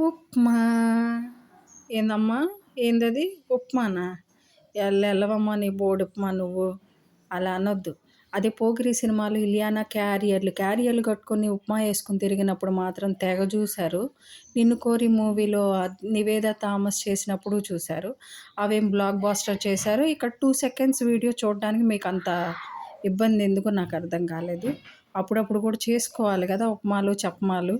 ఉప్మా. ఏందమ్మా? ఏందది? ఉప్మానా? ఎల్లెళ్ళవమ్మా నీ బోడుప్మా నువ్వు. అలా అనొద్దు. అదే 'పోకిరి' సినిమాలో ఇలియానా క్యారియర్లు కట్టుకొని ఉప్మా యేసుకొని తిరిగినప్పుడు మాత్రం తెగ జూసారు. 'నిన్ను కోరి' మూవీలో నివేదా థామస్ చేసినప్పుడు చూసారు. అవేం బ్లాక్ బస్టర్ చేశారు. ఇక్కడ 2 సెకండ్స్ వీడియో చూడడానికి మీకంత ఇబ్బందెందుకో నాకర్థం కాలేదు. అప్పుడప్పుడు కూడా చేసుకోవాలి గదా! ఉప్మాలు, చప్మాలు.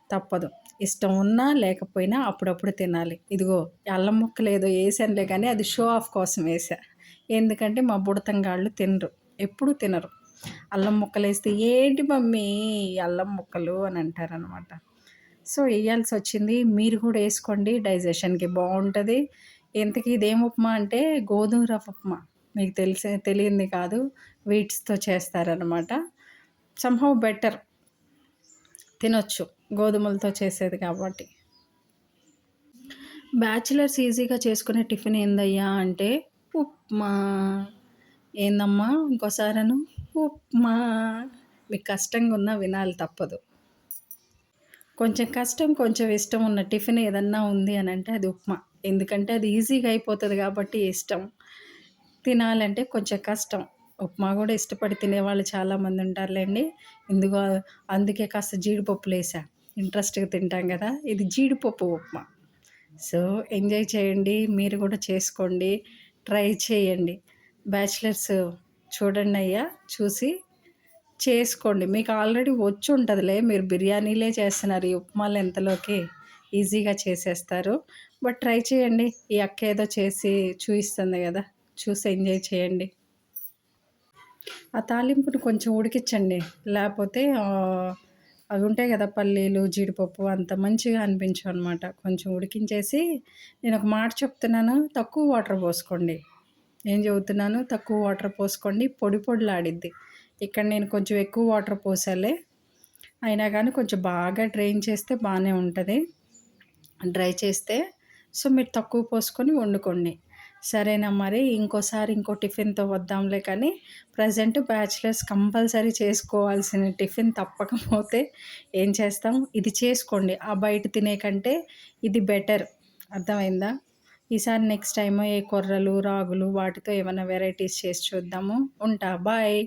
తప్పదు. ఇష్టం ఉన్నా లేకపోయినా అప్పుడప్పుడు తినాలి. ఇదిగో అల్లం ముక్కలేదో యేసానులే గానీ అది షో ఆఫ్ కోసం యేసా. ఎందుకంటే మా బుడతంగాళ్ళు తినరు. ఎప్పుడూ తినరు. అల్లం ముక్కలేస్తే "ఏంటి మమ్మీ అల్లం ముక్కలు" అని అంటారనమాట. సో ఎయ్యాల్సొచ్చింది. మీరు కూడా యేసుకోండి. డైజెషన్‌కి బావుంటది. ఇంతకీ ఇదేం ఉప్మా అంటే గోధుమ రవ్వ ఉప్మా. మీకు తెలియంది కాదు. వీట్స్‌తో చేస్తారనమాట. Somehow better. తినొచ్చు. గోధుమలతో చేసేది కాబట్టి. బ్యాచిలర్స్ ఈజీగా చేసుకునే టిఫిన్ ఏందయ్యా అంటే ఉప్మా. ఏందమ్మా? ఇంకోసారను. ఉప్మా. మీకు కష్టంగా ఉన్నా వినాలి తప్పదు. కొంచెం కష్టం, కొంచెం ఇష్టం ఉన్న టిఫిన్ ఏదన్నా ఉంది అనంటే అది ఉప్మా. ఎందుకంటే అది ఈజీగా అయిపోతది కాబట్టి ఇష్టం. తినాలంటే కొంచెం కష్టం. ఉప్మా గూడా ఇష్టపడి తినేవాళ్ళు చాలామంది ఉంటారులెండి. ఇందులో అందుకే కాస్త జీడిపప్పులేసా. ఇంట్రెస్ట్‌గా తింటాం గదా! ఇది జీడిపప్పు ఉప్మా. సో, ఎంజాయ్ చేయండి. మీరు గూడా చేసుకోండి. ట్రై చేయండి. బ్యాచిలర్స్ చూడండయ్యా. చూసి చేసుకోండి. మీకు ఆల్రెడీ వచ్చుంటదిలే. మీరు బిర్యానీలే చేస్తున్నారు. ఈ ఉప్మాలు ఎంతలోకి ఈజీగా చేసేస్తారు. బట్ ట్రై చేయండి. ఈ అక్క ఏదో చేసి చూయిస్తుంది గదా! చూసి ఎంజాయ్ చేయండి. ఆ తాలింపుని కొంచెం ఉడికిచ్చండి. లేపోతే అవి ఉంటాయి గదా! పల్లీలు, జీడిపప్పు అంత మంచిగా అనిపించవనమాట. కొంచెం ఉడికించేసి నేనొక మాట చెప్తున్నాను. తక్కువ వాటర్ పోసుకోండి. ఏం చెబుతున్నాను? తక్కువ వాటర్ పోసుకోండి. పొడి పొడిలాడిద్ది. ఇక్కడ నేను కొంచెం ఎక్కువ వాటర్ పోసాలే. అయినా గానీ కొంచెం బాగా డ్రైన్ చేస్తే బానే ఉంటది. డ్రై చేస్తే. సో, మీరు తక్కువ పోసుకొని వండుకోండి. సరేనా మరి? ఇంకోసారి ఇంకో టిఫిన్‌తో వద్దాంలే కానీ, ప్రెజెంట్ బ్యాచిలర్స్ కంపల్సరీ చేసుకోవాల్సిన టిఫిన్ తప్పకపోతే ఏం చేస్తాం? ఇది చేసుకోండి. ఆ బయట తినే కంటే ఇది బెటర్. అర్థమైందా? ఈసారి నెక్స్ట్ టైమ్ ఏ కొర్రలు, రాగులు వాటితో ఏమన్నా వెరైటీస్ చేసి చూద్దాము. ఉంటా. బాయ్.